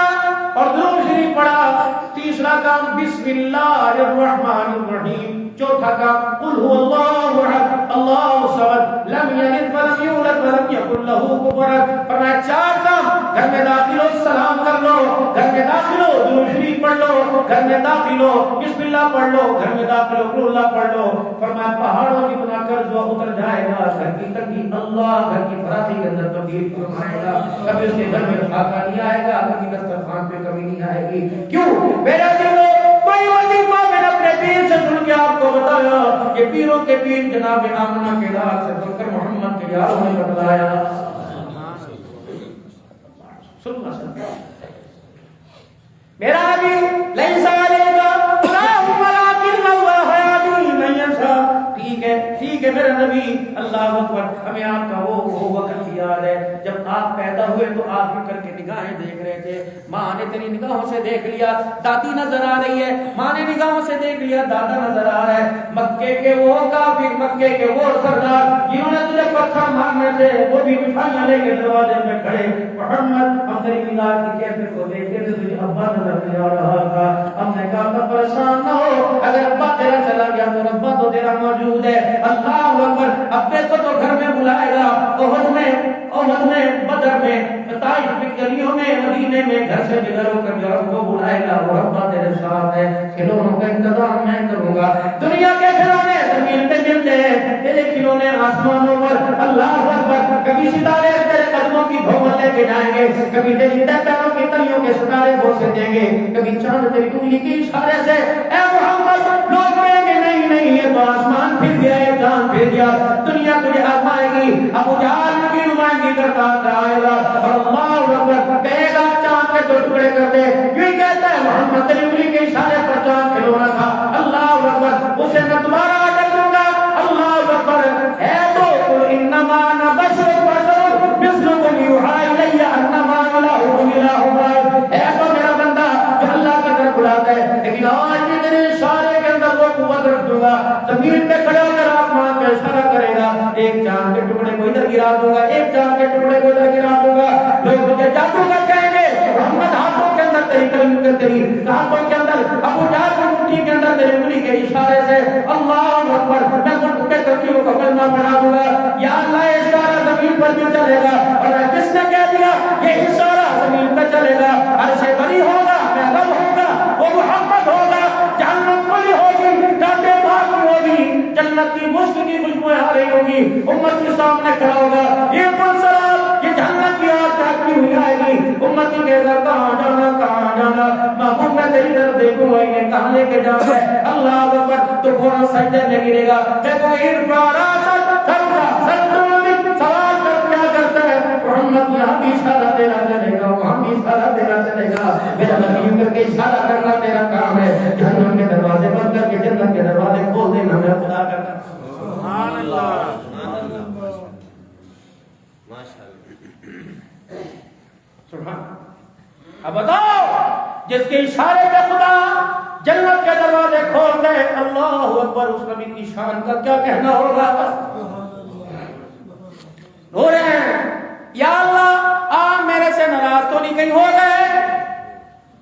A: اور درود شریف پڑھا۔ تیسرا کام بسم اللہ الرحمن الرحیم۔ چوتھا کام قل هو اللہ احد اللہ الصمد لم یلد ولم یولد ولم یکن له کفوا احد۔ فرمایا چار کام، گھر میں داخل ہو سلام کر لو، گھر میں داخل ہو درود شریف پڑھ لو، گھر میں داخل ہو بسم اللہ پڑھ لو، گھر میں داخل ہو قل اللہ پڑھ لو۔ فرمایا پہاڑوں کی بنا کر جو اتر جائے گا، گھر کی تنگی اللہ گھر کی فراخی کے اندر تبدیل فرمائے گا، کبھی اس کے گھر میں فاقہ نہیں آئے گا، کبھی دسترخوان پہ کمی نہیں آئے گی۔ کیوں؟ میرے دلوں
B: پیروں کے پیر جناب آمنہ کے لال سے بکر محمد کے یاروں نے بتلایا میرا نبی لیسا علیکا اللہم لیکن اللہ یہدی من یشاء. ٹھیک ہے میرا نبی. اللہ اکبر. ہمیں آپ کا وہ وقت یاد ہے جب آپ پیدا ہوئے تو آپ بھی کر کے نگاہیں دیکھ رہے تھے. ماں نے تیری نگاہوں سے دیکھ لیا, دادی نظر آ رہی ہے, ماں نے نگاہوں سے دیکھ لیا, دادا نظر آ رہا ہے. مکے کے وہ کافر, مکے کے وہ سردار جنہوں نے تجھے پتھر مارنے تھے, وہ بھی مٹھائیاں لے کے دروازے میں کھڑے. محمد ہم تیری مینار کی کیفیت کو دیکھتے تھے, تجھے ابا نظر نہیں آ رہا تھا. ہم نے کہا تھا پریشان نہ ہو, اگر ابا تیرا چلا گیا تو ربا تو تیرا موجود ہے. اللہ اکبر. ابے کو تو گھر میں بلائے گا, احد میں, بدر میں, طائف کی گلیوں میں, مدینے میں, گھر سے بغیر ہو کر جو کو بلائے گا وہ ربا تیرے ساتھ ہے. کھلونوں کا انتظام میں کروں گا. دنیا کے کھلونے زمین پہ ملتے ہیں, تیرے کھلونے آسمانوں پر. اللہ اکبر. کبھی ستارے تیرے قدموں کی دھومت لے کے جائیں گے, کبھی تیری پیروں کی تلیوں کے ستارے بوسے دیں گے, کبھی چاند تیری انگلی کے اشارے سے اے محمد لوگ کہیں گے نہیں یہ تو آسمان پھر گیا, یہ چاند پھر گیا. دنیا تجھے آزمائے گی. ابو جہل کی نمائندگی کرتا آئے گا اور اللہ اکبر کہے گا چاند کے دو ٹکڑے کر دے. یوں کہتا ہے محمد تیری انگلی کے اشارے پر چاند کھلونا تھا. اللہ اکبر. اسے میں دوبارہ آڈر دوں گا. اللہ اکبر. ہے تو انما انا بشر مثلکم یوحی الی انما الہکم الہ واحد. ہے تو میرا بندہ جو اللہ کی طرف بلاتا ہے, لیکن آج بھی تیرے اشارے کے اندر وہ قوت رکھ دوں گا. زمین پہ کھڑا ہو کر آسمان پہ اشارہ کرے گا, ایک چاند کے ٹکڑے کو ادھر گرا دوں گا, ایک چاند کے ٹکڑے کو ادھر گرا دوں گا. لوگ مجھے جادوگر کہیں گے. محمد ہاتھوں کے اندر تیری ہاتھوں کے اندر, ابو جہل کی مٹھی کے اندر تیری انگلی کے اشارے سے اللہ اکبر میں ملک کے ترکیبوں کو کلمہ پڑھا دوں گا. یا اللہ یہ اشارہ زمین پر بھی چلے گا, اور جس نے کہہ دیا یہ اشارہ زمین پہ چلے گا, عرش بری ہوگا, میں رب ہوگا, وہ محمد ہوگا, جہنم کھلی ہوگی, کانٹے پاک ہوگی, جنت کی مشک کی خوشبوئیں آ رہی ہوگی, امت کے سامنے کھڑا ہوگا. یہ پلسرات یہ جہنم کی آگ جھاگتی ہوئی آئے گی. امت کی کہے گا کہاں جانا, محبوب میں تیری طرف دیکھوں گا, یہ کہاں لے کے جانا ہے. اللہ اکبر. تو فوراً سجدے میں گرے گا. دیکھو ارفع راسک سوال کر کیا کرتا ہے محمد, یہاں بھی اشارہ تیرا چلے گا, وہاں بھی اشارہ تیرا چلے گا. میرا نبی کر کے اشارہ کرنا تیرا کام ہے. جہنم کے دروازے بند کر کے جنت کے دروازے کھول دینا میں خدا کرتا. سبحان اللہ. سبحان. اب بتاؤ جس کے اشارے پہ خدا جنت کے دروازے کھول دے, اللہ اکبر, اس نبی کی شان کا کیا کہنا ہوگا. رو رہے ہیں یا اللہ آپ میرے سے ناراض تو نہیں کہیں ہو گئے.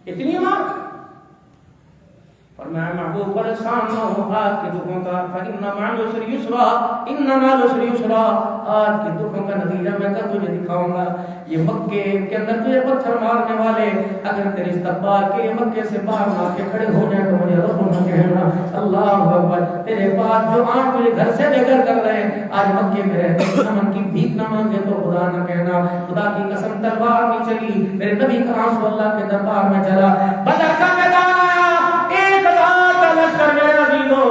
B: اتنی مات اور میں محبوب پریشان نہ ہوں آج کے دکھوں کا. فَإِنَّ مَعَ الْعُسْرِ يُسْرًا إِنَّ مَعَ الْعُسْرِ يُسْرًا. آج کے دکھوں کا نتیجہ میں کل تجھے دکھاؤں گا. یہ مکے کے اندر تجھے پتھر مارنے والے اگر تیرے استقبال کے لیے مکے سے باہر آ کے کھڑے ہو جائیں تو مجھے رب نہ کہنا. اللہ اکبر. تیرے پاس جو آنکھ مجھے گھر سے لے کر رہے ہیں, آج مکے میں رہتے سمن کی بھیک نہ مانگے تو خدا نہ کہنا. خدا کی قسم تلوار نہیں چلی, میرے نبی کا آنسو اللہ کے دربار میں چلا. بدر کا میدان آیا,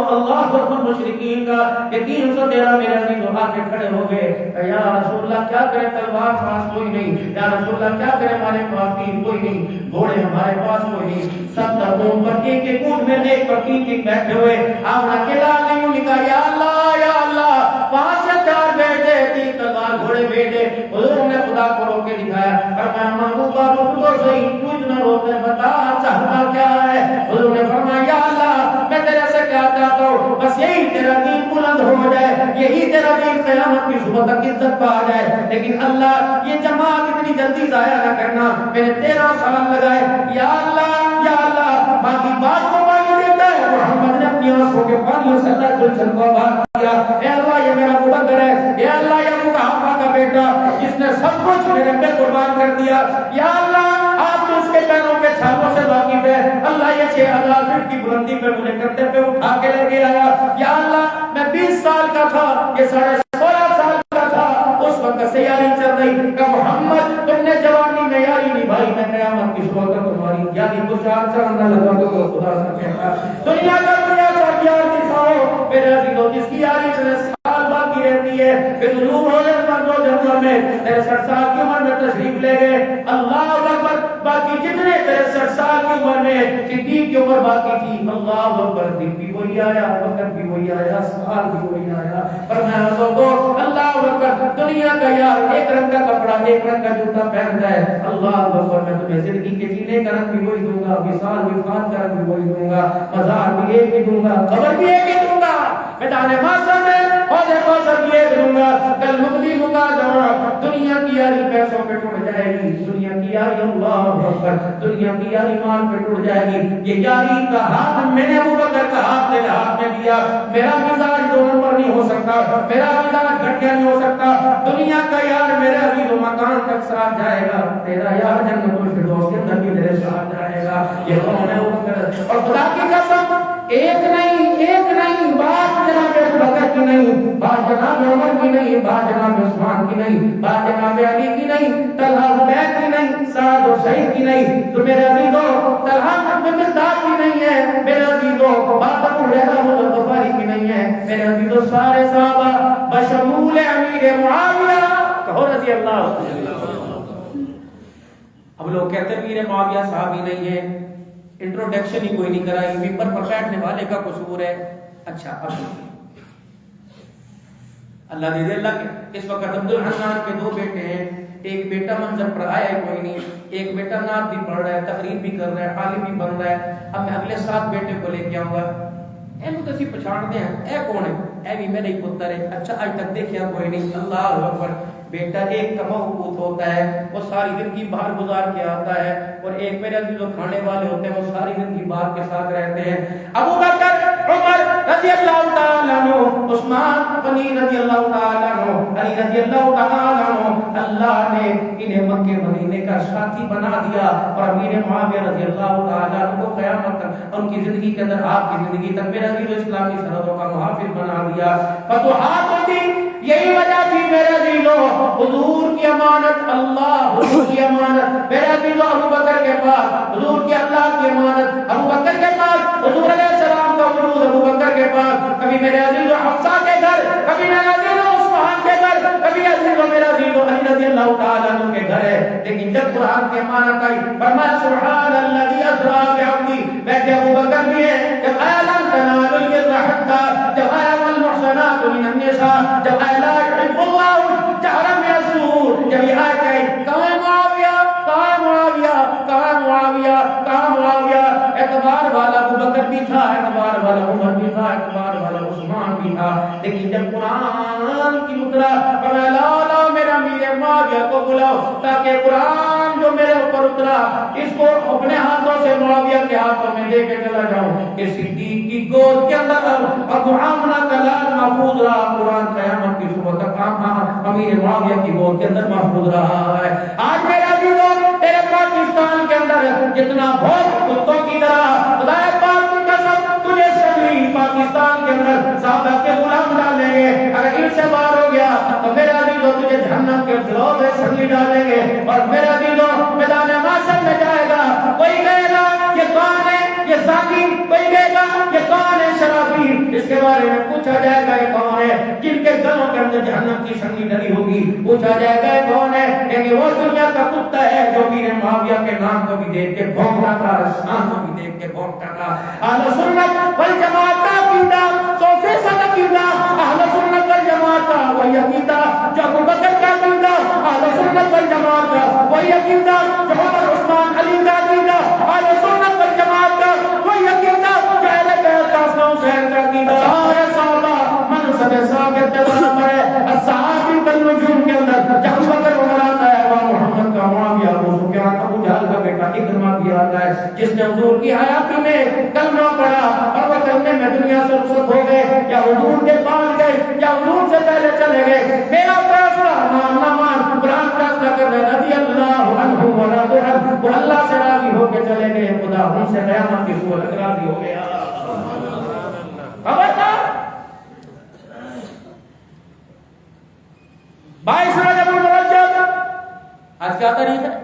B: اللہ اکبر. مشرکین کا کہ 313 میرے عزیز آ کے کھڑے ہو گئے. یا رسول اللہ کیا کرے, تلوار پاس کوئی نہیں. یا رسول اللہ کیا کرے, ہمارے پاس تیر کوئی نہیں, گھوڑے ہمارے پاس کوئی نہیں. سب دردوں پر کے کود میں دیکھ پر تین بیٹھے ہوئے. آپ اکیلا نہیں لکھا یا اللہ 5 سے 4 بیٹے, 3 تلوار گھوڑے بیٹے. حضور نے خدا کو روک کے دکھایا. فرمایا محبوبہ رک تو صحیح, تو اتنا روکتے بتا چاہتا کیا ہے. حضور نے فرمایا یا اللہ میں تیرے سے کیا چاہتا ہوں, بس یہی تیرا دین بلند ہو جائے, یہی تیرا دین قیامت کی صبح تک عزت پا جائے. لیکن اللہ یہ جماعت اتنی جلدی ضائع نہ کرنا, میں نے 13 سال لگائے. یا اللہ باقی بات کو پانی دیتا ہے. محمد نے اپنی آنکھوں کے پانی سے اللہ گلشن کو بات کیا. اے اللہ یہ میرا مبکر ہے, اے اللہ یہ مکافہ کا بیٹا جس نے سب کچھ میرے پہ قربان کر دیا. یا اللہ آپ تو اس کے پیروں کے چھالوں سے واقف ہے. اللہ یہ 6000 فٹ کی بلندی پہ مجھے کرتے پہ اٹھا کے لے کے آیا. یا اللہ میں 20 سال کا تھا, یہ 16.5 سال کا تھا, اس وقت سے یاری چل رہی کہ محمد تم نے جوانی میں یاری نبھائی, میں قیامت کی صبح تک تمہاری یاری گزار چاندہ لگا دو. خدا سے کہتا دنیا کا دنیا سا پیار دکھاؤ میرے عزیزوں, جس کی 61 سال کی عمر میں تشریف لے گئے. اللہ اکبر. باقی جتنے 63 سال کی عمر میں صدیق کی عمر باقی تھی. اللہ اکبر. دن بھی وہی آیا, وقت بھی وہی آیا, سال بھی وہی آیا. فرمایا لوگوں اللہ اکبر, دنیا کا یار ایک رنگ کا کپڑا ایک رنگ کا جوتا پہنتا ہے. اللہ اکبر. میں تمہیں زندگی کے جینے کا رنگ بھی وہی دوں گا, وصال وفات کا رنگ بھی وہی دوں گا, مزار بھی ایک ہی دوں گا, قبر بھی ایک ہی دوں گا, میدان محشر میں حوض کوثر بھی ایک دوں گا. کل مقدی دوں گا. دنیا کی یاری پیسوں پہ ٹوٹ جائے گی, دنیا کی یاری اللہ اکبر, دنیا کی یاری مال پہ ٹوٹ جائے گی. یہ یاری کا ہاتھ میں نے ابو بکر کا ہاتھ میرے ہاتھ میں دیا. میرا مزاج 2 نمبر نہیں ہو سکتا, میرا مزاج گھٹیا نہیں ہو سکتا. دنیا کا یار میرے عزیز و مکان تک ساتھ جائے گا, تیرا یار جنت الفردوس کے اندر بھی میرے ساتھ جائے گا. یہ کون ہے ابو بکر؟ اور خدا کی قسم ایک نہیں بات جناب ابو بکر کی نہیں, بات جناب عمر کی نہیں, بات جناب عثمان کی نہیں, بات جناب علی کی نہیں, طلحہ زبیر کی نہیں, سعد و سعید کی نہیں, تو میرے عزیزوں طلحہ بن مقداد کی نہیں ہے, میرے عزیزوں بات ابو ہریرہ الغفاری کی نہیں ہے, میرے عزیزوں سارے صحابہ بشمول امیر معاویہ کہو رضی اللہ عنہ. اب لوگ کہتے ہیں امیر معاویہ صحابی نہیں ہے, انٹروڈکشن ہی کوئی نہیں کرائی, ممبر پر بیٹھنے والے کا قصور ہے. اچھا اب اللہ دے اللہ کے اس وقت عبد الحنان کے 2 بیٹے ہیں. ایک بیٹا منظر پر آیا ہے کوئی نہیں, ایک بیٹا نعت بھی پڑھ رہا ہے, تقریر بھی کر رہا ہے, عالم بھی بن رہا ہے. اب میں اگلے 7 بیٹے کو لے کے آؤں گا, اینو تو اسی پچھاڑتے ہیں, اے کون ہے, اے بھی میرا ہی پتر ہے. اچھا آج تک دیکھا کوئی نہیں. اللہ اکبر. بیٹا ایک کا موقوف ہوتا ہے, وہ ساری زندگی باہر گزار کے آتا ہے, اور ایک میرے عزیز جو کھانے والے ہوتے ہیں وہ ساری زندگی باہر کے ساتھ رہتے ہیں. ابو بکر, عمر رضی اللہ تعالی عنہ, عثمان غنی رضی اللہ تعالی عنہ, علی رضی اللہ تعالی عنہ, اللہ نے انہیں مکے مدینے کا ساتھی بنا دیا. اور امیر معاویہ رضی اللہ تعالی عنہ کو قیامت تک ان کی زندگی کے اندر, آپ کی زندگی تک میرے عزیز اسلامی سرحدوں کا محافظ بنا دیا. فتوحات ہوتی, یہی وجہ تھی میرے عزیزوں, حضور کی امانت, اللہ حضور کی امانت میرے عزیزوں ابو بکر کے پاس, حضور کی اللہ کی امانت ابو بکر کے پاس, حضور علیہ السلام کا وجود ابو بکر کے پاس. کبھی میرے عزیزوں حفصہ کے گھر, کبھی میرے عزیزوں عثمان کے گھر, کبھی عزیزوں میرے عزیزوں علی رضی اللہ تعالی عنہ کے گھر ہے. لیکن جب قرآن کی امانت آئی, فرمایا سبحان الذی اسری بعبدہ, بیٹھے ابو بکر بھی ہیں. جب آیا لن تنالوا البر حتی, جب آیا والمحصنات من النساء, جب آیا لا يحب اللہ جہرا من الزور, جب یہ آیت آئی, کہاں معاویہ, کہاں معاویہ, کہاں معاویہ, کہاں معاویہ. اعتبار والا ابو بکر بھی تھا, اعتبار والا عمر بھی تھا, اعتبار والا عثمان بھی تھا. لیکن جب قرآن کی اترا, فرمایا لا لا میرا امیر معاویہ کو بلاؤ, تاکہ قرآن جو میرے اوپر اترا اس کو اپنے ہاتھوں سے معاویہ کے ہاتھوں میں دے کے چلا جاؤں, کہ صدیق کی گود کے اندر ابو آمنہ کا لال محفوظ رہا. قرآن قیامت کی صبح تک امیر معاویہ کی گود کے اندر محفوظ رہا ہے. آج میرا عزیزوں تیرے پاکستان کے اندر جتنا بہت کتوں کی طرح خدا پاک کی قسم تجھے سبھی پاکستان کے اندر صحابہ کے غلام ڈالیں گے. اگر ان سے باہر ہو گیا تو میرا عزیزوں تجھے جہنم کے دلوں میں سنگی ڈالیں گے. اور میرا عزیزوں میدان محشر میں جائے گا, کوئی کہے گا یہ کون ہے, یہ ساقی, کوئی کہے گا یہ کون ہے شرابی. اس کے بارے میں پوچھا جائے گا یہ کون ہے جن کے گلوں کے اندر جہنم کی سنگی ڈلی ہوگی. پوچھا جائے گا یہ کون ہے, کہ وہ دنیا کا کتا ہے جو امیر معاویہ کے نام کو بھی دیکھ کے بھونکتا تھا, شان کو بھی دیکھ کے بھونکتا تھا. اہل سنت والجماعت کا عقیدہ 100% عقیدہ, اہل سنت والجماعت کا وہی عقیدہ جو ابو بکر کا عقیدہ, اہل سنت والجماعت کا وہی عقیدہ جو عمر عثمان علی کا عقیدہ, اہل سنت والجماعت کا وہی عقیدہ جو اہل بیت کا حسین کا عقیدہ. سارے صحابہ منصب ثابت جزا پر الصحابی بالنجوم کے اندر جب بکر عمر آتا ہے, وہ محمد کا معاویہ, ابو سفیان, ابو جہل کا بیٹا اکرمہ بھی آتا ہے, جس نے حضور کی حیاتی میں کلمہ پڑھا اور وہ کلمے میں دنیا سے رخصت ہو گئے, یا حضور کے پاس گئے یا حضور سے پہلے چلے گئے. میرا فیصلہ مان نہ مان, قرآن فیصلہ کر رہے رضی اللہ عنہ ورضوا عنہ, وہ اللہ سے راضی ہو کے چلے گئے, خدا ان سے قیامت کی صورت راضی ہو گیا. خبردار 22 رجب المرجب, آج کیا تاریخ ہے,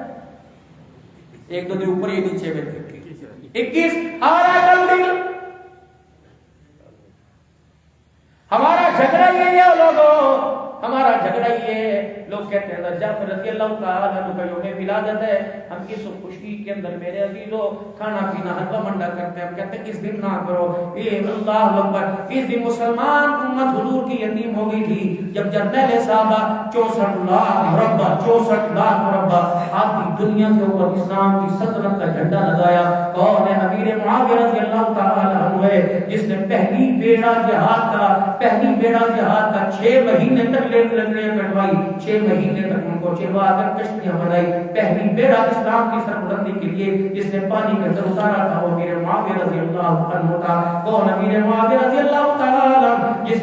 B: ایک دو دن اوپر ہی نیچے میں 21 ہمارا کل دن. ہمارا جھگڑا یہ ہے لوگوں, ہمارا جھگڑا یہ ہے, لوگ کہتے ہیں حضرت جعفر رضی اللہ تعالیٰ عنہ کا یوم ولادت ہے، ہم اس خوشی کے اندر میرے عزیزو کھانا پینا حلوہ منڈا کرتے ہیں، ہم کہتے ہیں اس دن نہ کرو، یہ اللہ اکبر، اس دن مسلمان امت حضور کی یتیم ہو گئی تھی جب جرنیل صحابہ 64 لاکھ مربع آدھی دنیا کے اوپر اسلام کی سلطنت کا جھنڈا لگایا۔ کون ہے؟ امیر معاویہ رضی اللہ تعالی عنہ ہے جس نے پہلی بیڑا جہاد کا 6 مہینے تک لڑکیاں کٹوائی، 6 مہینے تک ان کو چلوا کر کشتیاں بنائی۔ پہلی بیڑا اسلام کی سربلندی کے لیے جس نے پانی کے اندر اتارا تھا وہ امیر معاویہ رضی اللہ عنہ تھا۔ کون امیر معاویہ رضی اللہ تعالی عنہ جس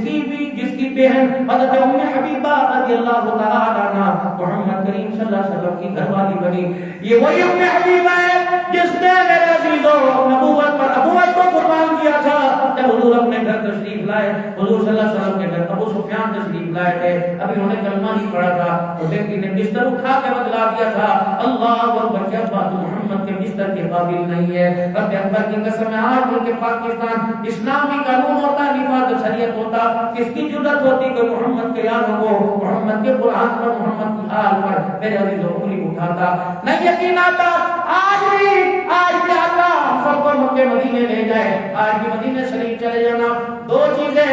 B: کی بہن حضرت ام حبیبہ رضی اللہ تعالی عنہ محمد کریم صلی اللہ علیہ وسلم کی گھر والی بنی۔ یہ وہی ام حبیبہ ہے جس نے میرے عزیزوں ابوت کو قربان کیا تھا جب حضور اپنے گھر تشریف لائے، حضور صلی اللہ علیہ وسلم کے گھر ابو سفیان تشریف لائے تھے، ابھی انہوں نے کلمہ نہیں پڑھا تھا، تو بیٹی نے بستر اٹھا کے بتلا دیا تھا اللہ اکبر کیا بات محمد کے بستر کے قابل نہیں ہے۔ رب اکبر کی قسم ہے آج ملک پاکستان اسلامی قانون ہوتا ہے، نفاذ شریعت ہوتا، کس کی جرأت ہوتی کہ محمد کے یادوں کو، محمد کے قرآن پر، محمد کی آل پر میرے عزیزوں انگلی اٹھاتا؟ نہیں یقین آتا آج بھی اللہ ہم سب کو مکہ مدینے لے جائے، آج بھی مدینے شریف چلے جانا۔ دو چیزیں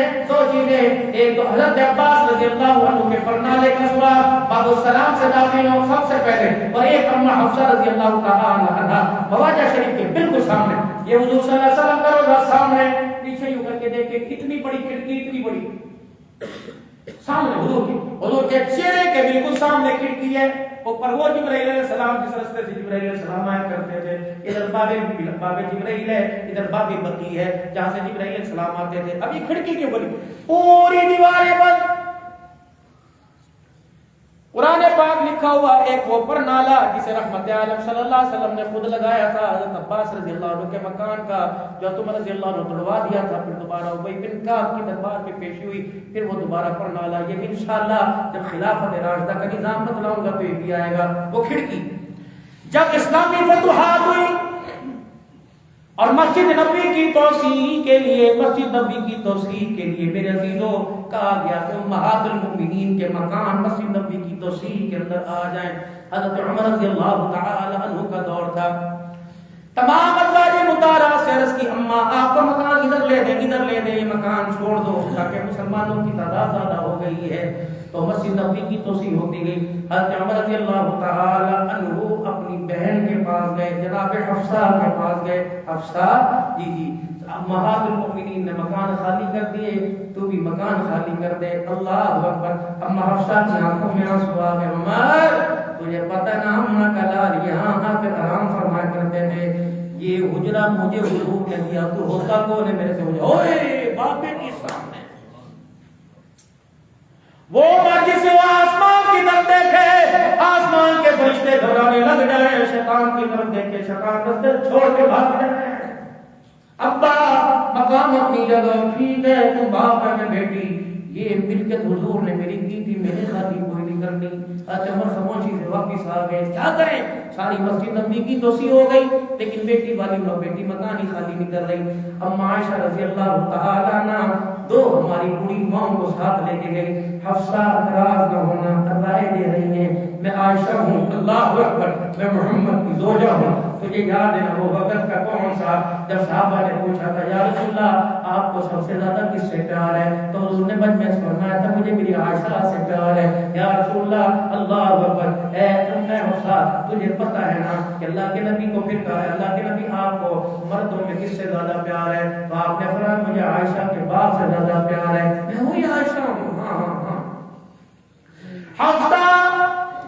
B: ایک تو حضرت عباس رضی اللہ عنہ کے پرنالے کا سراغ باب السلام سے داخل ہو سب سے پہلے، اور ایک اماں حفصہ رضی اللہ تعالی عنہا خواجہ شریف کے بالکل سامنے، یہ حضور صلی اللہ علیہ وسلم کا روضہ سامنے، پیچھے یوں کر کے دیکھیں کتنی بڑی کھڑکی، اتنی بڑی سامنے حضور کے چہرے کے بالکل سامنے کھڑکی ہے، اوپر وہ جبرائیل علیہ السلام جس راستے سے جبرائیل علیہ السلام آیا کرتے تھے، ادھر باب جبرائیل ہے، ادھر باب بقیع ہے جہاں سے جبرائیل علیہ السلام آتے تھے۔ ابھی کھڑکی کیوں بنی؟ پوری دیواریں بند، قرآن پاک لکھا ہوا ایک وہ پر نالا جسے رحمت عالم صلی اللہ علیہ وسلم نے خود لگایا تھا حضرت عباس رضی اللہ عنہ کے مکان کا، جو تم رضی اللہ عنہ توڑوا دیا تھا، پھر دوبارہ ابی بن کعب کی دربار میں پیشی ہوئی، پھر وہ دوبارہ پر نالا، یہ انشاءاللہ جب خلافت راشدہ کا نظام بتلاؤں گا تو یہ بھی آئے گا۔ وہ کھڑکی جب اسلامی فتوحات ہوئی اور مسجد نبوی کی توسیع کے لیے میرے عزیزوں کہا گیا کہ امہات المؤمنین کے مکان مسجد نبوی کی توسیع کے اندر آ جائیں۔ حضرت عمر رضی اللہ تعالی عنہ کا دور تھا، تمام ازواج مطہرہ سے عرض کی اماں آپ کو مکان ادھر لے دیں یہ مکان چھوڑ دو، تاکہ مسلمانوں کی تعداد زیادہ ہو گئی ہے، تو مسجد نبوی کی توسیع ہوتی گئی۔ حضرت عمر رضی اللہ تعالی عنہ اپنی بہن کے پاس گئے، جناب حفصہ کے پاس گئے، حفصہ جی امہات المؤمنین نے مکان خالی کر دیے، تو بھی مکان خالی کر دے۔ اللہ اکبر، اما حفصہ کی آنکھوں میں آنسو آ گئے، عمر تجھے پتہ نہ ہم کا لال یہاں آ کر آرام فرمایا کرتے تھے، یہ حجرہ مجھے حضور نے دیا، تو ہوتا کون ہے میرے سے؟ مجھے اوئے باپ بیٹی سامنے وہ جس سے وہ آسمان کی طرف دیکھے، آسمان کے فرشتے گھبرانے لگ جائیں، شیطان کی طرف دیکھے، شیطان رستے چھوڑ کے بھاگ جائیں۔ ابا مقام اپنی جگہ ٹھیک ہے، تم باپ ہے میں بیٹی، یہ ملکت حضور نے میری کی تھی، میرے خاطر کوئی نہیں کرنی۔ حضرت عمر خاموشی سے واپس آ گئے، کیا کریں؟ ساری مسجد نبوی کی توسیع ہو گئی لیکن بیٹی والی بیٹی مکان ہی خالی نہیں کر رہی۔ اما عائشہ رضی اللہ تعالی عنہا دو ہماری بڑی ماں کو ساتھ لے کے گئی، حفصہ اعتراض نہ ہونا، رائے دے رہی ہیں میں عائشہ ہوں، اللہ اکبر، میں محمد کی زوجہ ہوں، تجھے یاد ہے وہ وقت کا کون سا جب صحابہ نے پوچھا تھا یا رسول اللہ آپ کو سب سے زیادہ کس سے پیار ہے، تو حضور نے میں فرمایا تھا مجھے میری عائشہ سے پیار ہے۔ یا رسول اللہ اکبر، اے ام حفصہ تجھے پتہ ہے نا کہ اللہ کے نبی کو پھر کہا ہے اللہ کے نبی آپ کو مردوں میں کس سے زیادہ پیار ہے، تو آپ نے فرمایا مجھے عائشہ کے باپ سے زیادہ پیار ہے، میں وہی عائشہ ہوں۔ ہاں حفصہ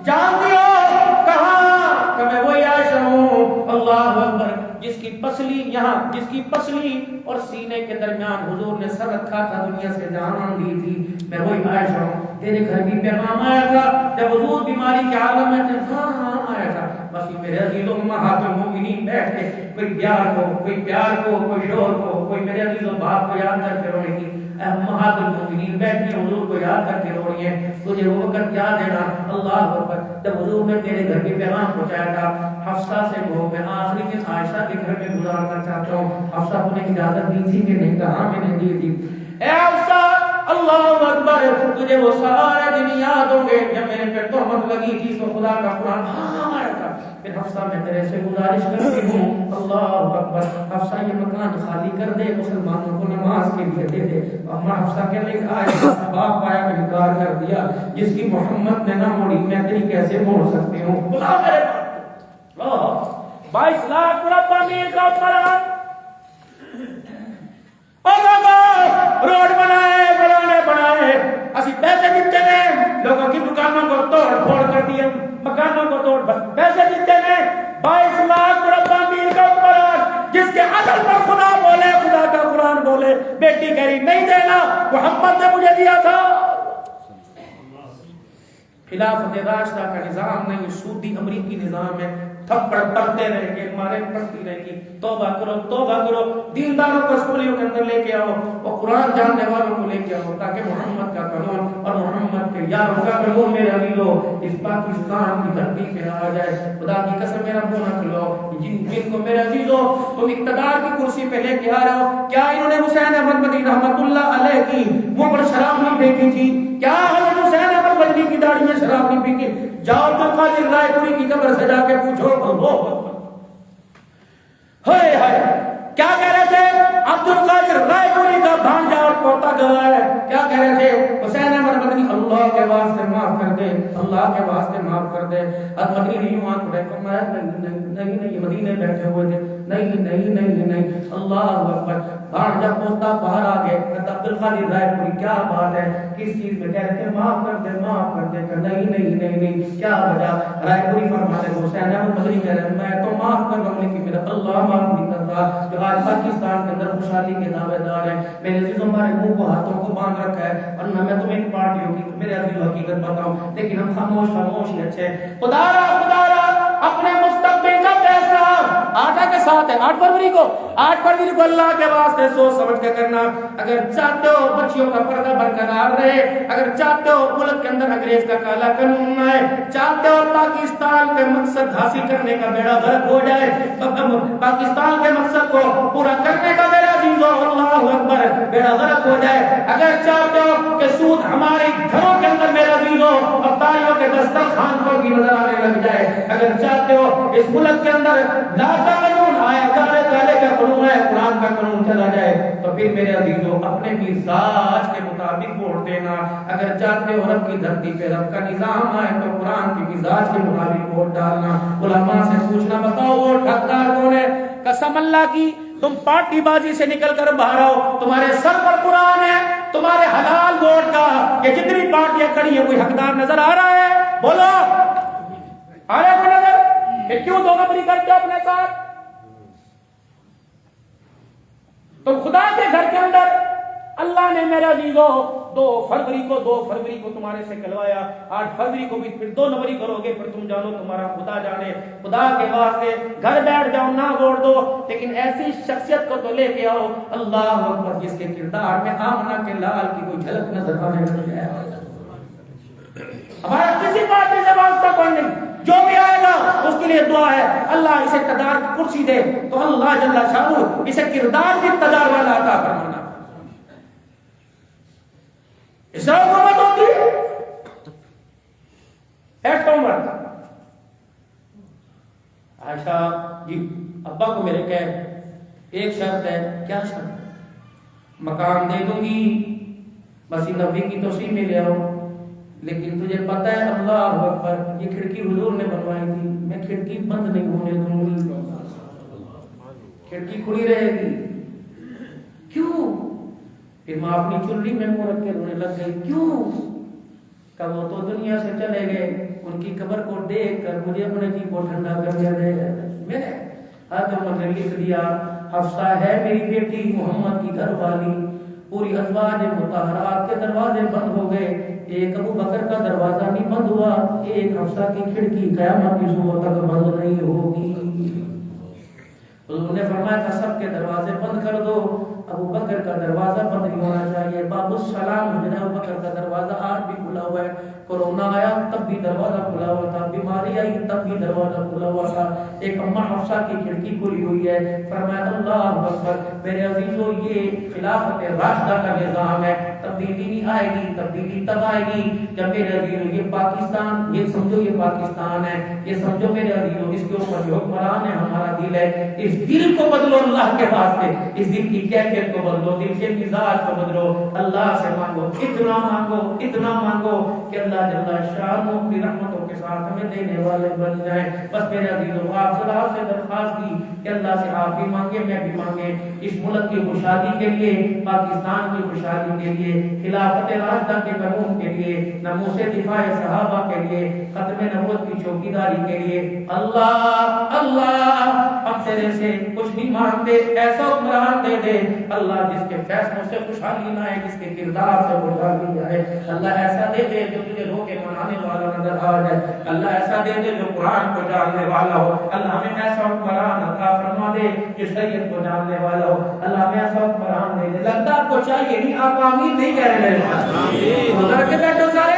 B: جانتی ہو کہاں کہ میں وہی عائشہ ہوں، اللہ اکبر، جس کی پسلی اور سینے کے درمیان حضور نے سر رکھا تھا، دنیا سے جان لی تھی، میں وہی عائشہ ہوں۔ تیرے گھر بھی پیغام آیا تھا جب حضور بیماری کے عالم میں تھے؟ ہاں آیا تھا۔ بس میرے عزیزوں امہات المؤمنین بیٹھ کے کوئی پیار کو کوئی شوہر کو، کوئی میرے عزیزوں باپ کو یاد کر کے رونے کی، امہات المؤمنین بیٹھ کے حضور کو یاد کر کے رو رہی ہیں، تجھے وہ وقت یاد ہے نا اللہ اکبر جب حضور نے تیرے گھر کے پیغام پہنچایا تھا۔ حفصہ سے وہ میں آخری دن عائشہ کے گھر میں گزارنا چاہتا ہوں، حفصہ کو نے اجازت دی تھی کہ نہیں؟ کہا میں نے دی تھی۔ اے حفصہ اللہ اکبر. تجھے وہ سارے دن یاد ہوں گے جب میرے پہ تہمت لگی تھی تو خدا کا قرآن پھر حفصہ میں تیرے سے گزارش کرتی ہوں اللہ اکبر حفصہ یہ مکان خالی کر دے مسلمانوں کو نماز کے لیے دے دے. اما حفصہ کے لیے آئے باپ آیا کہ انکار کر دیا جس کی محمد نے نہ موڑی میں تیری کیسے موڑ سکتی ہوں. بلا میرے 22 لاکھ مربع میل کا قرآن روڈ بنائے بلانے بنائے اسی پیسے دیتے ہیں لوگوں کی دکانوں کو توڑ پھوڑ کر دیے مکانوں کو توڑ پیسے دیتے ہیں 22 لاکھ مربع میل کا قرآن جس کے عدل پر خدا بولے خدا کا قرآن بولے بیٹی کہہ رہی نہیں دینا محمد نے مجھے دیا تھا. خلافت راشدہ کا نظام نہیں سودی امریکی نظام ہے. تھپڑ پڑتے رہے گے مارے پڑتی رہے گی. توبہ کرو دینداروں کو اسکولیوں کے اندر لے کے آؤ اور قرآن جاننے والوں کو لے کے آؤ تاکہ محمد کا قانون اور محمد کے یاروں کا قانون میرے عزیزو اس پاکستان کی دھرتی پہ آ جائے. خدا کی قسم میرا منہ نہ کھلاؤ جن کو میرے عزیزو تم اقتدار کی کرسی پہ لے کے آ رہے ہو. کیا انہوں نے حسین احمد مدنی رحمت اللہ علیہ کی منہ پر شراب نہیں پھینکی تھی؟ کیا حضرت حسین احمد مدنی کی داڑھی میں شراب نہیں پھینکی؟ جاؤ عبد القادر رائے پوری کی قبر سے جا کے پوچھو ہائے ہائے کیا کہہ رہے تھے عبد القادر رائے پوری کا بھانجا اور پوتا گواہ ہے. کیا کہہ رہے تھے حسین احمد مدنی اللہ کے واسطے معاف کر دے اللہ کے واسطے معاف کر دے. اب مدنی یوں آنکھ اٹھائے فرمایا نہیں مدینے بیٹھے ہوئے تھے نہیں اللہ اکبر. بھانجا پوتا باہر آ گئے عبد القادر رائے پوری کیا بات ہے کس چیز میں کہہ رہے تھے معاف کر دے نہیں کیا وجہ. رائے پوری فرماتے حسین احمد مدنی کہہ رہے میں تو معاف کر رہا ہوں لیکن میرا اللہ معاف نہیں کرتا. جو آج پاکستان کے اندر خوشحالی کے دعوے دار ہیں میرے عزیزوں ہمارے منہ کو ہاتھوں کو باندھ رکھا ہے اور نہ میں تمہیں ان پارٹیوں کی میرے عزیز حقیقت بتاؤں لیکن ہم خاموش ہی اچھے. خدا را اپنے مستقبل کا فیصلہ 8 کے ساتھ ہے 8 فروری کو اللہ کے واسطے سوچ سمجھ کے کرنا. اگر چاہتے ہو بچیوں کا پردہ برقرار رہے اگر چاہتے ہو ملک کے اندر انگریز کا کالا قانون نہ آئے چاہتے ہو پاکستان کے مقصد حاصل کرنے کا بیڑا غرق ہو جائے پاکستان کے مقصد کو پورا کرنے کا میرا عزیزو اللہ اکبر بیڑا غرق ہو جائے اگر چاہتے ہو کہ سود ہمارے گھروں کے اندر میرا عزیزو افطاریوں کے دسترخوان پر بھی نظر آنے لگ جائے اگر چاہتے ہو اس ملک کے اندر لا قانون آیا کالے کا قانون ہے قرآن کا قانون چلا جائے تو پھر میرے عزیزو اپنے مزاج کے مطابق ووٹ دینا. اگر چاہتے ہو رب کی دھرتی پہ رب کا نظام آئے تو قرآن کے مزاج کے مطابق ووٹ ڈالنا. علماء سے پوچھنا بتاؤ ووٹ حقدار کون ہے؟ قسم اللہ کی تم پارٹی بازی سے نکل کر باہر آؤ تمہارے سر پر قرآن ہے تمہارے حلال ووٹ کا کہ جتنی پارٹیاں کھڑی ہیں کوئی حقدار نظر آ رہا ہے؟ بولو آ رہا ہے نظر؟ کہ کیوں دو نمبری کرتے اپنے ساتھ؟ تو خدا کے گھر کے اندر اللہ نے میرا عزیزو 2 فروری کو تمہارے سے کلوایا 8 فروری کو بھی پھر 2 نومبری کرو گے پھر تم جانو تمہارا خدا جانے. خدا کے واسطے گھر بیٹھ جاؤ نہ ووٹ دو لیکن ایسی شخصیت کو تو لے کے آؤ اللہ اکبر جس کے کردار میں آمنہ کے لال کی کوئی جھلک نظر آنے لگی ہے. ہمارا کسی پارٹی سے واسطہ کوئی نہیں جو بھی آئے گا اس کے لیے دعا ہے اللہ اسے اقتدار کی کرسی دے تو اللہ جل شانہ اسے کردار کی اقتدار والا عطا فرمانا. اس حکومت ہوتی ایکٹوبر عائشہ جی ابا کو میرے کہہ ایک شرط ہے. کیا شرط؟ مکان دے دوں گی بس نبی کی توسیع میں لے آؤ لیکن تجھے پتہ ہے اللہ اکبر یہ کھڑکی حضور نے بنوائی تھی میں کھڑکی بند نہیں ہونے دوں گی کھڑکی کھلی رہے گی. کیوں؟ پھر ماں اپنی چلری میں منہ رکھ کے رونے لگ گئی. کیوں؟ کہ وہ تو دنیا سے چلے گئے ان کی قبر کو دیکھ کر مجھے اپنے جی کو ٹھنڈا کر دیا میں نے حضرت نے لکھ دیا حفصہ ہے میری بیٹی محمد کی گھر والی. پوری ازواج مطہرات کے دروازے بند ہو گئے ایک ابو بکر کا دروازہ نہیں بند ہوا ایک حفصہ کی کھڑکی قیامت کی صبح تک بند نہیں ہوگی. حضور نے فرمایا تھا سب کے دروازے بند کر دو ابو بکر کا دروازہ بند نہیں ہونا چاہیے. باب السلام ابو بکر کا دروازہ آج بھی کھلا ہوا ہے. کورونا آیا تب بھی دروازہ کھلا ہوا تھا بیماری بھیجا ہی تب بھی دروازہ کھلا ہوا تھا. ایک اما حفصہ کی کھڑکی کھلی ہوئی ہے. فرمایا اللہ اکبر. میرے عزیزو یہ خلافت راشدہ کا نظام ہے. تبدیلی نہیں آئے گی, تبدیلی تب آئے گی جب میرے عزیزو یہ پاکستان, یہ سمجھو یہ پاکستان ہے, یہ سمجھو میرے عزیزو اس کے اوپر جو حکمران ہے ہمارا دل ہے. اس دل کو بدلو اللہ کے واسطے, اس دل کی کیفیت کو بدلو, دل کے مزاج کو بدلو. اللہ سے مانگو, اتنا مانگو, اتنا مانگو کہ اللہ جل شانہ اپنی رحمتوں کے ساتھ ہمیں دینے والے بن جائیں. بس میرے عزیزو آپ صدا سے درخواست کی کہ اللہ سے آپ بھی مانگے, میں بھی مانگے, اس ملک کی خوشحالی کے لیے, پاکستان کی خوشحالی کے لیے, خلافت راشدہ کے قانون کے لیے, ناموس دفاع صحابہ کے لیے, ختم نبوت کی چوکیداری کے لیے. اللہ اللہ ہم تیرے سے کچھ نہیں مانگتے, ایسا حکمران دے دے اللہ جس کے فیصلوں سے خوشحالی نہ آئے, جس کے کردار سے خوشحالی جائے. اللہ ایسا دے دے جو تجھے رو کے منانے والا نظر آ جائے. اللہ ایسا دے دے جو قرآن کو جاننے والا ہو. اللہ ہمیں ایسا حکمران عطا فرما دے جو شریعت کو جاننے والا ہو. اللہ ہمیں ایسا حکمران دے دے. لگتا آپ کو چاہیے نہیں, آپ آمین نہیں کہہ رہے ہیں. ادھر کے بیٹھو سارے,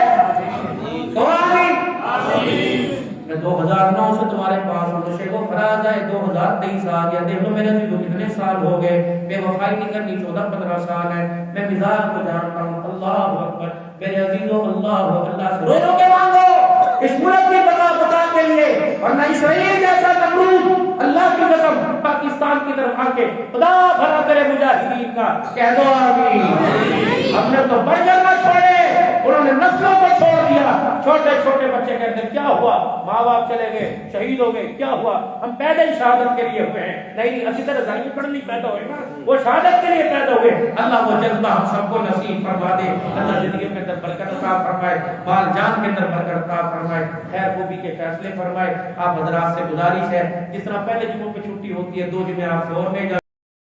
B: آمین. میں 2009 سے تمہارے پاس ہوں, تو شیخ و فراز ہے 2023 آ گیا. دیکھ لو میرے عزیزو کتنے سال ہو گئے, بے وفائی نہیں کرنی, 14-15 سال ہے. میں مزاج کو جانتا ہوں. اللہ اکبر میرے عزیزو, اللہ سے رو رو کے مانگو اس ملک کی بقا کے لیے, ورنہ اسرائیل جیسا نمرود اللہ کی قسم پاکستان کی طرف آ کے خدا بھلا کرے مجاہدین کا, کہہ دو آمین. ہم نے تو بڑھ کرنا چھوڑے, انہوں نے نسلوں کو چھوڑ دیا. چھوٹے چھوٹے بچے کہتے ہیں کیا ہوا, ماں باپ چلے گئے, شہید ہو گئے, کیا ہوا, ہم پیدا ہی شہادت کے لیے ہوئے ہیں. نہیں, اسی طرح ظاہر پڑھنے پیدا ہوئے نا, وہ شہادت کے لیے پیدا ہوئے. اللہ وہ جذبہ ہم سب کو نصیب فرما دے. اللہ زندگی کے اندر برکت عطا فرمائے, بال جان کے اندر برکت عطا فرمائے, خیر خوبی کے فیصلے فرمائے. آپ حضرات سے گزارش ہے, جس طرح پہلے جمعوں پہ چھٹی ہوتی ہے, 2 جمعے آپ سے اور میں